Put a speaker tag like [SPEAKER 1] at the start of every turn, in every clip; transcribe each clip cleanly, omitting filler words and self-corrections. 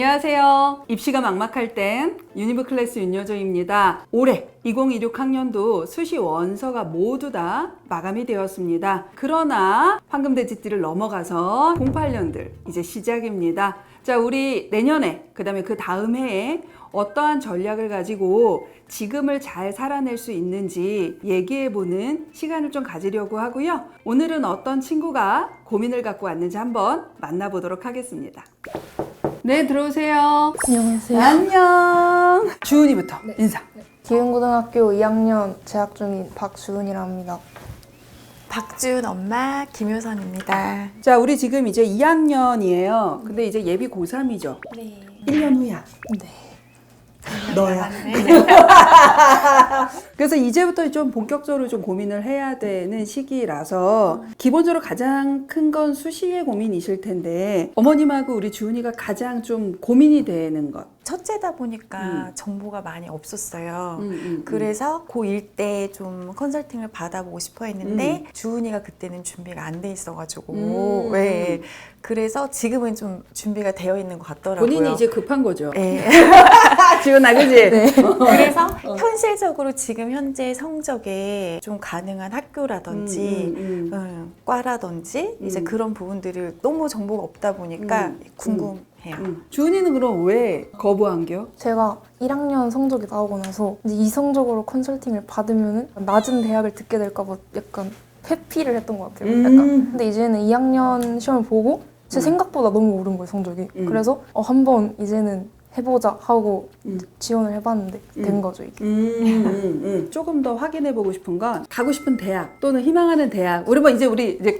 [SPEAKER 1] 안녕하세요. 입시가 막막할 땐 유니브 클래스 윤여정입니다. 올해 2026 학년도 수시 원서가 모두 다 마감이 되었습니다. 그러나 황금돼지띠를 넘어가서 08년들 이제 시작입니다. 자, 우리 내년에 그다음에 그 다음 해에 어떠한 전략을 가지고 지금을 잘 살아낼 수 있는지 얘기해보는 시간을 좀 가지려고 하고요. 오늘은 어떤 친구가 고민을 갖고 왔는지 한번 만나보도록 하겠습니다. 네, 들어오세요.
[SPEAKER 2] 안녕하세요.
[SPEAKER 1] 안녕. 주은이부터 인사.
[SPEAKER 2] 기흥고등학교 2학년 재학 중인 박주은이라 합니다.
[SPEAKER 3] 박지훈 엄마 김효선입니다.
[SPEAKER 1] 자, 우리 지금 이제 2학년이에요. 근데 이제 예비 고3이죠.
[SPEAKER 3] 네.
[SPEAKER 1] 1년 후야.
[SPEAKER 2] 네.
[SPEAKER 1] 너야. 그래서 이제부터 좀 본격적으로 좀 고민을 해야 되는 시기라서 기본적으로 가장 큰 건 수시의 고민이실 텐데 어머님하고 우리 주은이가 가장 좀 고민이 되는 것.
[SPEAKER 3] 첫째다 보니까 정보가 많이 없었어요. 그래서
[SPEAKER 1] 음.
[SPEAKER 3] 고1 때 좀 컨설팅을 받아보고 싶어 했는데 주은이가 그때는 준비가 안 돼 있어가지고 왜 그래서 지금은 좀 준비가 되어 있는 것 같더라고요.
[SPEAKER 1] 본인이 이제 급한 거죠.
[SPEAKER 3] 네.
[SPEAKER 1] 지은아, 그지? 네.
[SPEAKER 3] 그래서 현실적으로 지금 현재 성적에 좀 가능한 학교라든지 과라든지 이제 그런 부분들을 너무 정보가 없다 보니까 궁금해요.
[SPEAKER 1] 주은이는 그럼 왜 거부한겨?
[SPEAKER 2] 제가 1학년 성적이 나오고 나서 이제 이성적으로 컨설팅을 받으면 낮은 대학을 듣게 될까봐 약간 회피를 했던 것 같아요. 약간. 근데 이제는 2학년 시험을 보고 제 생각보다 너무 오른 거예요, 성적이. 그래서 한번 이제는 해보자 하고 지원을 해봤는데 된 거죠, 이게.
[SPEAKER 1] 조금 더 확인해보고 싶은 건 가고 싶은 대학 또는 희망하는 대학. 우리 이제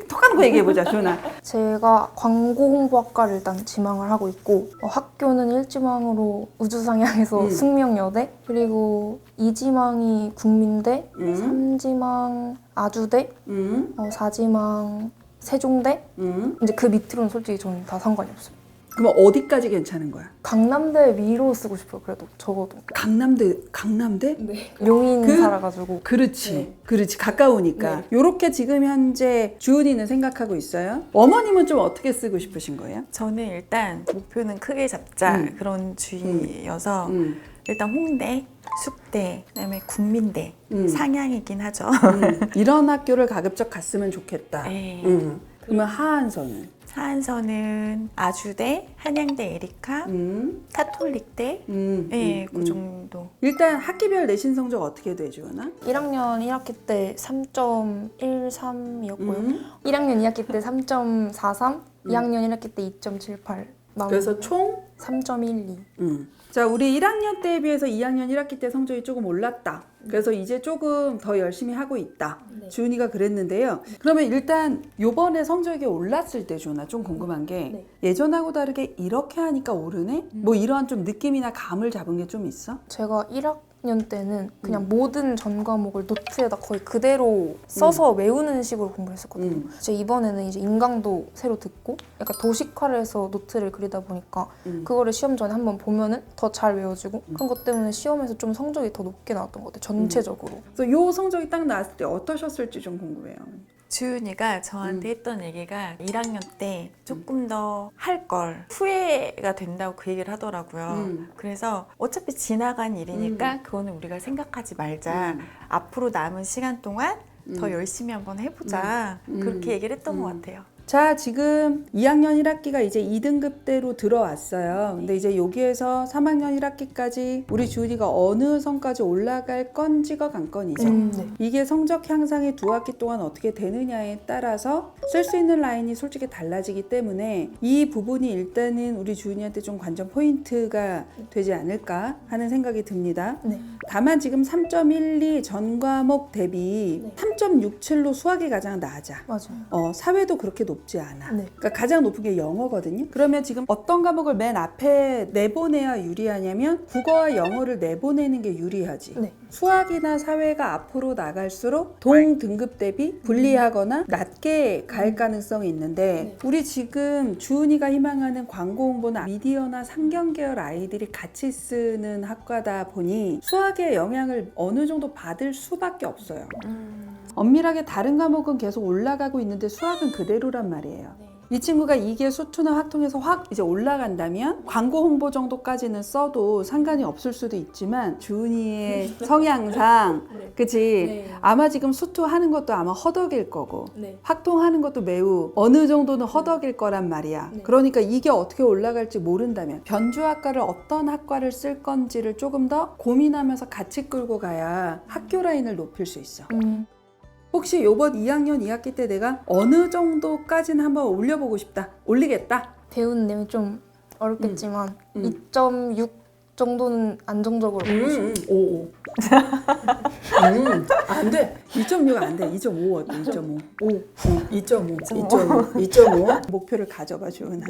[SPEAKER 1] 톡 하는 거 얘기해보자, 주은아.
[SPEAKER 2] 제가 광고홍보학과를 일단 지망을 하고 있고 학교는 1지망으로 우주상향해서 숙명여대, 그리고 2지망이 국민대, 3지망 아주대, 4지망 세종대. 이제 그 밑으로는 솔직히 저는 다 상관이 없어요.
[SPEAKER 1] 그럼 어디까지 괜찮은 거야?
[SPEAKER 2] 강남대 위로 쓰고 싶어요. 그래도 적어도.
[SPEAKER 1] 강남대?
[SPEAKER 2] 네. 용인 살아가지고.
[SPEAKER 1] 그렇지.
[SPEAKER 2] 네.
[SPEAKER 1] 그렇지. 가까우니까.
[SPEAKER 2] 네.
[SPEAKER 1] 요렇게 지금 현재 주은이는 생각하고 있어요. 어머님은 좀 어떻게 쓰고 싶으신 거예요?
[SPEAKER 3] 저는 일단 목표는 크게 잡자 그런 주의여서 일단 홍대, 숙대, 그다음에 국민대 상향이긴 하죠.
[SPEAKER 1] 이런 학교를 가급적 갔으면 좋겠다.
[SPEAKER 3] 네.
[SPEAKER 1] 그러면 하한선은?
[SPEAKER 3] 사안서는 아주대, 한양대 에리카, 카톨릭대, 그 정도.
[SPEAKER 1] 일단 학기별 내신 성적 어떻게 돼, 주은아?
[SPEAKER 2] 1학년 1학기 때 3.13이었고요. 1학년 2학기 때 3.43, 2학년 1학기 때 2.78.
[SPEAKER 1] 그래서 총?
[SPEAKER 2] 3.12.
[SPEAKER 1] 자, 우리 1학년 때에 비해서 2학년 1학기 때 성적이 조금 올랐다. 그래서 이제 조금 더 열심히 하고 있다. 주은이가 그랬는데요. 그러면 일단 요번에 성적이 올랐을 때 주은아, 좀 궁금한 게 예전하고 다르게 이렇게 하니까 오르네? 뭐 이러한 좀 느낌이나 감을 잡은 게 좀 있어?
[SPEAKER 2] 제가 1학년 때는 그냥 모든 전 과목을 노트에다 거의 그대로 써서 외우는 식으로 공부를 했었거든요. 제가 이번에는 이제 인강도 새로 듣고 약간 도식화를 해서 노트를 그리다 보니까 그거를 시험 전에 한번 보면은 더 잘 외워지고 그런 것 때문에 시험에서 좀 성적이 더 높게 나왔던 것 같아요. 전체적으로.
[SPEAKER 1] 그래서 요 성적이 딱 나왔을 때 어떠셨을지 좀 궁금해요.
[SPEAKER 3] 주은이가 저한테 했던 얘기가 1학년 때 조금 더 할 걸 후회가 된다고 그 얘기를 하더라고요. 그래서 어차피 지나간 일이니까 그거는 우리가 생각하지 말자. 앞으로 남은 시간 동안 더 열심히 한번 해보자. 그렇게 얘기를 했던 것 같아요.
[SPEAKER 1] 자, 지금 2학년 1학기가 이제 2등급대로 들어왔어요. 근데 이제 여기에서 3학년 1학기까지 우리 주은이가 어느 선까지 올라갈 건지가 관건이죠. 이게 성적 향상이 2학기 동안 어떻게 되느냐에 따라서 쓸 수 있는 라인이 솔직히 달라지기 때문에 이 부분이 일단은 우리 주은이한테 좀 관전 포인트가 되지 않을까 하는 생각이 듭니다. 다만 지금 3.12 전 과목 대비 3.67로 수학이 가장 낮아.
[SPEAKER 2] 맞아요.
[SPEAKER 1] 사회도 그렇게 높지 않아. 그러니까 가장 높은 게 영어거든요. 그러면 지금 어떤 과목을 맨 앞에 내보내야 유리하냐면 국어와 영어를 내보내는 게 유리하지. 수학이나 사회가 앞으로 나갈수록 동등급 대비 불리하거나 낮게 갈 가능성이 있는데 우리 지금 주은이가 희망하는 광고 홍보나 미디어나 상경 계열 아이들이 같이 쓰는 학과다 보니 수학의 영향을 어느 정도 받을 수밖에 없어요. 엄밀하게 다른 과목은 계속 올라가고 있는데 수학은 그대로란 말이에요. 이 친구가 이게 수투나 확통해서 확 이제 올라간다면 광고 홍보 정도까지는 써도 상관이 없을 수도 있지만 주은이의 성향상 그치? 아마 지금 수투하는 것도 아마 허덕일 거고 확통하는 것도 매우 어느 정도는 허덕일 거란 말이야. 그러니까 이게 어떻게 올라갈지 모른다면 변주학과를 어떤 학과를 쓸 건지를 조금 더 고민하면서 같이 끌고 가야 학교 라인을 높일 수 있어. 혹시 요번 2학년 2학기 때 내가 어느 정도까지는 한번 올려보고 싶다. 올리겠다.
[SPEAKER 2] 배우는 내용이 좀 어렵겠지만 2.6 정도는 안정적으로 보고 싶어요.
[SPEAKER 1] 5. 안 돼. 2.6 안 돼. 2.5 어때? 2.5. 2.5. 목표를 가져봐, 주은아.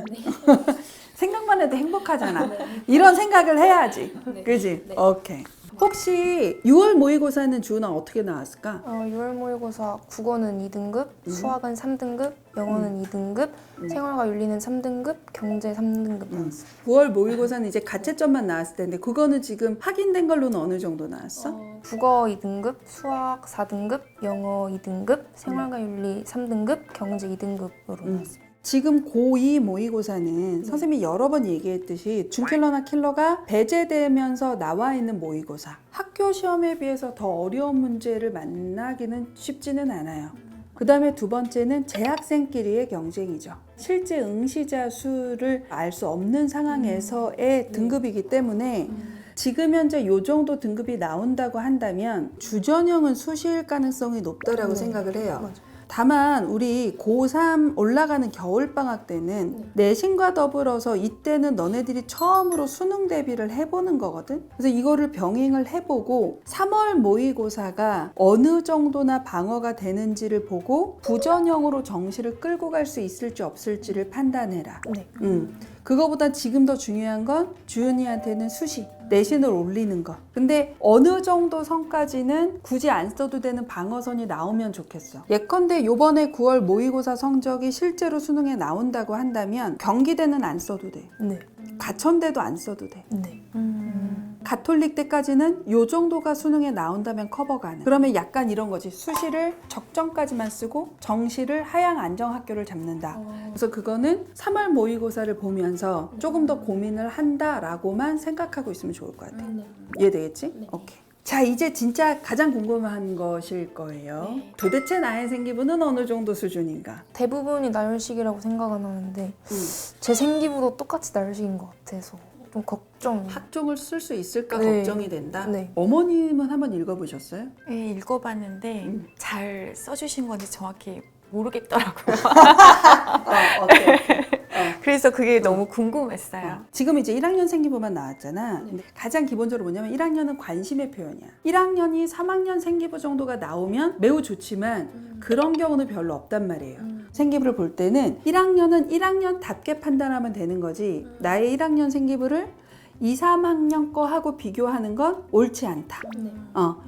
[SPEAKER 1] 생각만 해도 행복하잖아. 이런 생각을 해야지. 그지? 오케이. 혹시 6월 모의고사는 주은아 어떻게 나왔을까?
[SPEAKER 2] 6월 모의고사 국어는 2등급, 수학은 3등급, 영어는 2등급, 생활과 윤리는 3등급, 경제 3등급 나왔어요.
[SPEAKER 1] 9월 모의고사는 이제 가채점만 나왔을 텐데 그거는 지금 확인된 걸로는 어느 정도 나왔어?
[SPEAKER 2] 국어 2등급, 수학 4등급, 영어 2등급, 생활과 윤리 3등급, 경제 2등급으로 나왔어요.
[SPEAKER 1] 지금 고2 모의고사는 선생님이 여러 번 얘기했듯이 준킬러나 킬러가 배제되면서 나와 있는 모의고사. 학교 시험에 비해서 더 어려운 문제를 만나기는 쉽지는 않아요. 그 다음에 두 번째는 재학생끼리의 경쟁이죠. 실제 응시자 수를 알 수 없는 상황에서의 등급이기 때문에 지금 현재 요 정도 등급이 나온다고 한다면 주전형은 수시일 가능성이 높다라고 생각을 해요.
[SPEAKER 2] 맞아.
[SPEAKER 1] 다만 우리 고3 올라가는 겨울방학 때는 내신과 더불어서 이때는 너네들이 처음으로 수능 대비를 해보는 거거든. 그래서 이거를 병행을 해보고 3월 모의고사가 어느 정도나 방어가 되는지를 보고 부전형으로 정시를 끌고 갈 수 있을지 없을지를 판단해라.
[SPEAKER 2] 네.
[SPEAKER 1] 그거보다 지금 더 중요한 건 주은이한테는 수시, 내신을 올리는 거. 근데 어느 정도 선까지는 굳이 안 써도 되는 방어선이 나오면 좋겠어. 예컨대 요번에 9월 모의고사 성적이 실제로 수능에 나온다고 한다면 경기대는 안 써도 돼.
[SPEAKER 2] 네.
[SPEAKER 1] 가천대도 안 써도 돼.
[SPEAKER 2] 네.
[SPEAKER 1] 가톨릭 때까지는 요 정도가 수능에 나온다면 커버 가능. 그러면 약간 이런 거지. 수시를 적정까지만 쓰고 정시를 하향 안정 학교를 잡는다. 그래서 그거는 3월 모의고사를 보면서 조금 더 고민을 한다라고만 생각하고 있으면 좋을 것 같아. 이해되겠지? 오케이. 자, 이제 진짜 가장 궁금한 것일 거예요. 도대체 나의 생기부는 어느 정도 수준인가?
[SPEAKER 2] 대부분이 나열식이라고 생각은 하는데 제 생기부도 똑같이 나열식인 것 같아서 좀 걱정이에요.
[SPEAKER 1] 학종을 쓸 수 있을까
[SPEAKER 2] 네.
[SPEAKER 1] 걱정이 된다?
[SPEAKER 2] 네.
[SPEAKER 1] 어머님은 한번 읽어보셨어요?
[SPEAKER 3] 네, 읽어봤는데 잘 써주신 건지 정확히 모르겠더라고요.
[SPEAKER 1] 어때?
[SPEAKER 3] 그래서 그게 너무 궁금했어요.
[SPEAKER 1] 지금 이제 1학년 생기부만 나왔잖아. 근데 가장 기본적으로 뭐냐면 1학년은 관심의 표현이야. 1학년이 3학년 생기부 정도가 나오면 매우 좋지만 그런 경우는 별로 없단 말이에요. 생기부를 볼 때는 1학년은 1학년답게 판단하면 되는 거지 나의 1학년 생기부를 2, 3학년 거 하고 비교하는 건 옳지 않다.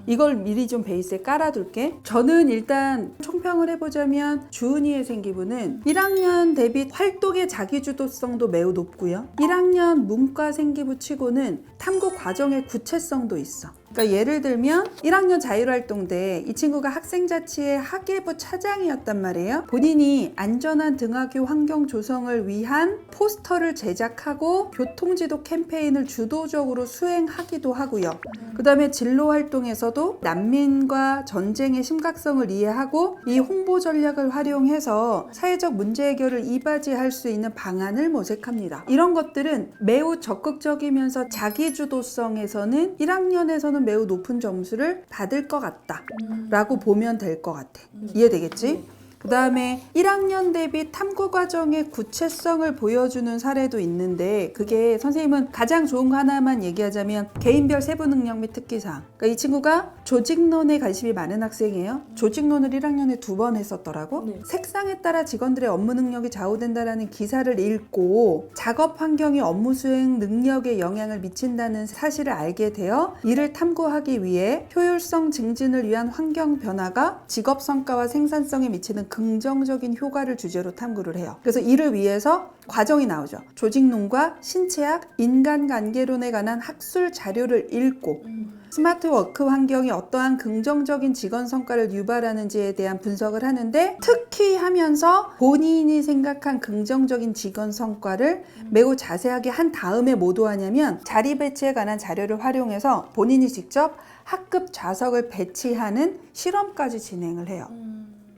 [SPEAKER 1] 이걸 미리 좀 베이스에 깔아둘게. 저는 일단 총평을 해보자면 주은이의 생기부는 1학년 대비 활동의 자기주도성도 매우 높고요. 1학년 문과 생기부 치고는 탐구 과정의 구체성도 있어. 그러니까 예를 들면 1학년 자율활동대 이 친구가 학생자치의 학예부 차장이었단 말이에요. 본인이 안전한 등하교 환경 조성을 위한 포스터를 제작하고 교통지도 캠페인을 주도적으로 수행하기도 하고요. 그 다음에 진로활동에서도 난민과 전쟁의 심각성을 이해하고 이 홍보 전략을 활용해서 사회적 문제 해결을 이바지할 수 있는 방안을 모색합니다. 이런 것들은 매우 적극적이면서 자기주도성에서는 1학년에서는 매우 높은 점수를 받을 것 같다 라고 보면 될 것 같아. 이해되겠지? 그 다음에 1학년 대비 탐구 과정의 구체성을 보여주는 사례도 있는데 그게 선생님은 가장 좋은 거 하나만 얘기하자면 개인별 세부 능력 및 특기사항. 그러니까 이 친구가 조직론에 관심이 많은 학생이에요. 조직론을 1학년에 2번 했었더라고. 색상에 따라 직원들의 업무 능력이 좌우된다라는 기사를 읽고 작업 환경이 업무 수행 능력에 영향을 미친다는 사실을 알게 되어 이를 탐구하기 위해 효율성 증진을 위한 환경 변화가 직업 성과와 생산성에 미치는 긍정적인 효과를 주제로 탐구를 해요. 그래서 이를 위해서 과정이 나오죠. 조직론과 신체학, 인간관계론에 관한 학술 자료를 읽고 스마트 워크 환경이 어떠한 긍정적인 직원 성과를 유발하는지에 대한 분석을 하는데, 특히 하면서 본인이 생각한 긍정적인 직원 성과를 매우 자세하게 한 다음에 뭐 도하냐면 자리 배치에 관한 자료를 활용해서 본인이 직접 학급 좌석을 배치하는 실험까지 진행을 해요.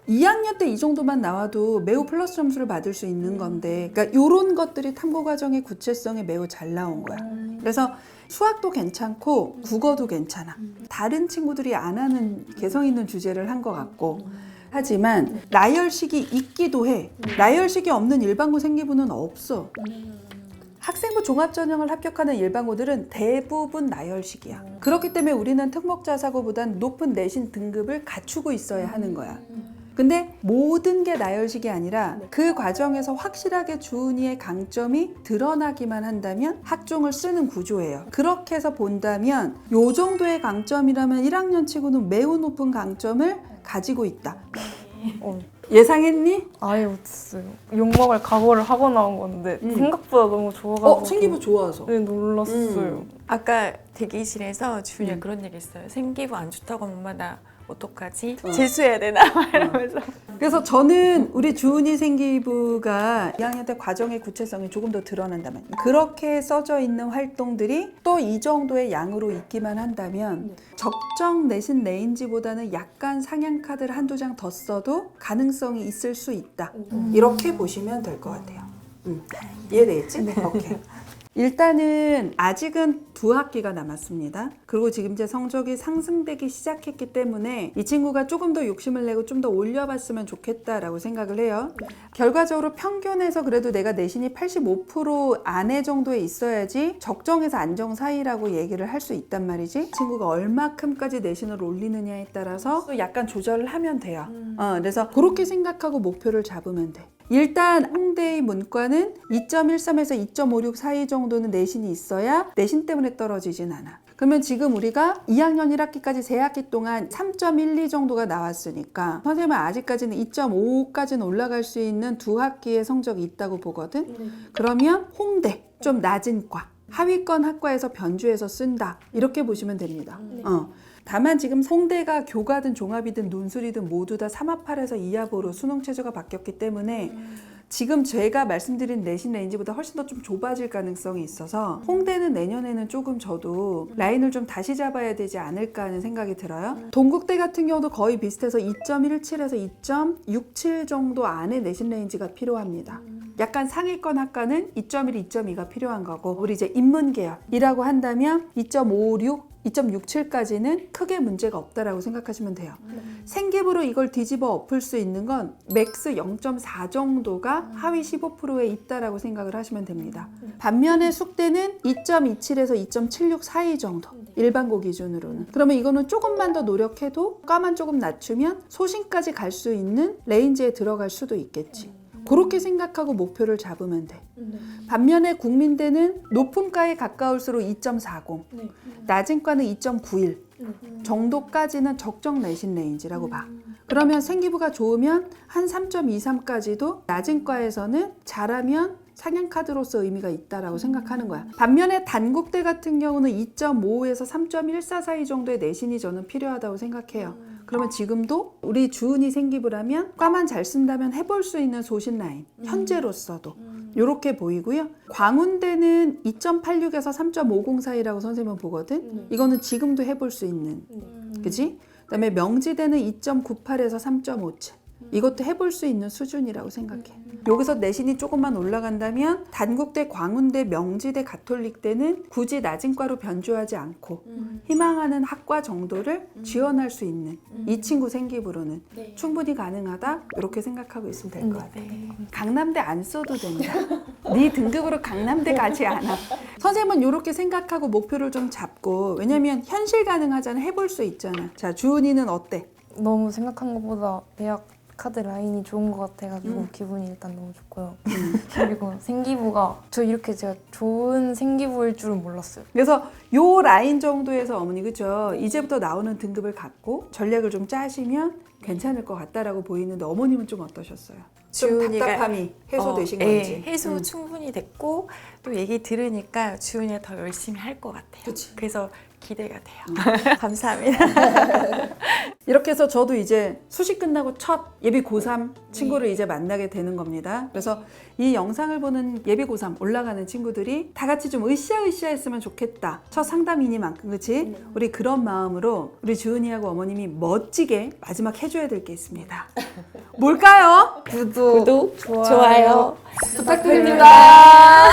[SPEAKER 1] 2학년 때 이 정도만 나와도 매우 플러스 점수를 받을 수 있는 건데, 그러니까 이런 것들이 탐구 과정의 구체성에 매우 잘 나온 거야. 그래서 수학도 괜찮고 국어도 괜찮아. 다른 친구들이 안 하는 개성 있는 주제를 한 것 같고, 하지만 나열식이 있기도 해. 나열식이 없는 일반고 생기부는 없어. 학생부 종합전형을 합격하는 일반고들은 대부분 나열식이야. 그렇기 때문에 우리는 특목자사고보단 높은 내신 등급을 갖추고 있어야 하는 거야. 근데 모든 게 나열식이 아니라 그 과정에서 확실하게 주은이의 강점이 드러나기만 한다면 학종을 쓰는 구조예요. 그렇게 해서 본다면 요 정도의 강점이라면 1학년 치고는 매우 높은 강점을 가지고 있다. 예상했니?
[SPEAKER 2] 아예 못했어요. 욕먹을 각오를 하고 나온 건데 생각보다 너무 좋아가지고.
[SPEAKER 1] 생기부 좋아서.
[SPEAKER 2] 네, 놀랐어요.
[SPEAKER 3] 아까 대기실에서 주희가
[SPEAKER 1] 음.
[SPEAKER 3] 그런 얘기 했어요. 생기부 안 좋다고 엄마 나 어떡하지? 재수해야 되나? 이러면서.
[SPEAKER 1] 그래서 저는 우리 주은이 생기부가 2학년 때 과정의 구체성이 조금 더 드러난다면, 그렇게 써져 있는 활동들이 또 이 정도의 양으로 있기만 한다면 적정 내신 레인지보다는 약간 상향 카드를 한두 장 더 써도 가능성이 있을 수 있다. 이렇게 보시면 될 것 같아요. 이해되겠지? 오케이. 일단은 아직은 2학기가 남았습니다. 그리고 지금 제 성적이 상승되기 시작했기 때문에 이 친구가 조금 더 욕심을 내고 좀 더 올려봤으면 좋겠다라고 생각을 해요. 결과적으로 평균에서 그래도 내가 내신이 85% 안에 정도에 있어야지 적정에서 안정 사이라고 얘기를 할 수 있단 말이지. 친구가 얼마큼까지 내신을 올리느냐에 따라서 또 약간 조절을 하면 돼요. 그래서 그렇게 생각하고 목표를 잡으면 돼. 일단 홍대의 문과는 2.13에서 2.56 사이 정도는 내신이 있어야 내신 때문에 떨어지진 않아. 그러면 지금 우리가 2학년 1학기까지 3학기 동안 3.12 정도가 나왔으니까 선생님은 아직까지는 2.5까지는 올라갈 수 있는 2학기의 성적이 있다고 보거든. 그러면 홍대, 좀 낮은 과, 하위권 학과에서 변주해서 쓴다, 이렇게 보시면 됩니다. 다만 지금 홍대가 교과든 종합이든 논술이든 모두 다 3합8에서 2합으로 수능 체제가 바뀌었기 때문에 지금 제가 말씀드린 내신 레인지보다 훨씬 더 좀 좁아질 가능성이 있어서 홍대는 내년에는 조금 저도 라인을 좀 다시 잡아야 되지 않을까 하는 생각이 들어요. 동국대 같은 경우도 거의 비슷해서 2.17에서 2.67 정도 안에 내신 레인지가 필요합니다. 약간 상위권 학과는 2.1, 2.2가 필요한 거고, 우리 이제 인문계열이라고 한다면 2.56, 2.67까지는 크게 문제가 없다라고 생각하시면 돼요. 생기부로 이걸 뒤집어 엎을 수 있는 건 맥스 0.4 정도가 하위 15%에 있다라고 생각을 하시면 됩니다. 반면에 숙대는 2.27에서 2.76 사이 정도, 일반고 기준으로는. 그러면 이거는 조금만 더 노력해도 과만 조금 낮추면 소신까지 갈 수 있는 레인지에 들어갈 수도 있겠지. 그렇게 생각하고 목표를 잡으면 돼. 반면에 국민대는 높은 과에 가까울수록 2.40, 낮은 과는 2.91 정도까지는 적정 내신 레인지라고 봐. 그러면 생기부가 좋으면 한 3.23까지도 낮은 과에서는 잘하면 상향카드로서 의미가 있다라고 생각하는 거야. 반면에 단국대 같은 경우는 2.5에서 3.14 사이 정도의 내신이 저는 필요하다고 생각해요. 그러면 지금도 우리 주은이 생기부라면 과만 잘 쓴다면 해볼 수 있는 소신 라인, 현재로서도 이렇게 보이고요. 광운대는 2.86에서 3.50 사이라고 선생님은 보거든. 이거는 지금도 해볼 수 있는, 그지? 그다음에 명지대는 2.98에서 3.57. 이것도 해볼 수 있는 수준이라고 생각해. 여기서 내신이 조금만 올라간다면 단국대, 광운대, 명지대, 가톨릭대는 굳이 낮은 과로 변주하지 않고 희망하는 학과 정도를 지원할 수 있는 이 친구 생기부로는 충분히 가능하다, 이렇게 생각하고 있으면 될 것 같아요. 강남대 안 써도 된다. 네 등급으로 강남대 가지 않아. 선생님은 이렇게 생각하고 목표를 좀 잡고, 왜냐면 현실 가능하잖아. 해볼 수 있잖아. 자, 주은이는 어때?
[SPEAKER 2] 너무 생각한 것보다 대학 카드 라인이 좋은 것 같아가지고 기분이 일단 너무 좋고요. 그리고 생기부가 저 이렇게 제가 좋은 생기부일 줄은 몰랐어요.
[SPEAKER 1] 그래서 요 라인 정도에서 어머니 그죠? 이제부터 나오는 등급을 갖고 전략을 좀 짜시면 괜찮을 것 같다라고 보이는데 어머님은 좀 어떠셨어요? 좀
[SPEAKER 3] 주은이가-
[SPEAKER 1] 답답함이 해소되신 건지.
[SPEAKER 3] 해소 충분히 됐고 또 얘기 들으니까 주은이가 더 열심히 할 것 같아요.
[SPEAKER 1] 그치.
[SPEAKER 3] 그래서 기대가 돼요. 감사합니다.
[SPEAKER 1] 이렇게 해서 저도 이제 수시 끝나고 첫 예비 고3 친구를 이제 만나게 되는 겁니다. 그래서 이 영상을 보는 예비 고3 올라가는 친구들이 다 같이 좀 으쌰으쌰 했으면 좋겠다. 첫 상담이니만큼 그치? 우리 그런 마음으로 우리 주은이하고 어머님이 멋지게 마지막 해줘야 될 게 있습니다. 뭘까요?
[SPEAKER 2] 구독,
[SPEAKER 3] 좋아요.
[SPEAKER 2] 부탁드립니다.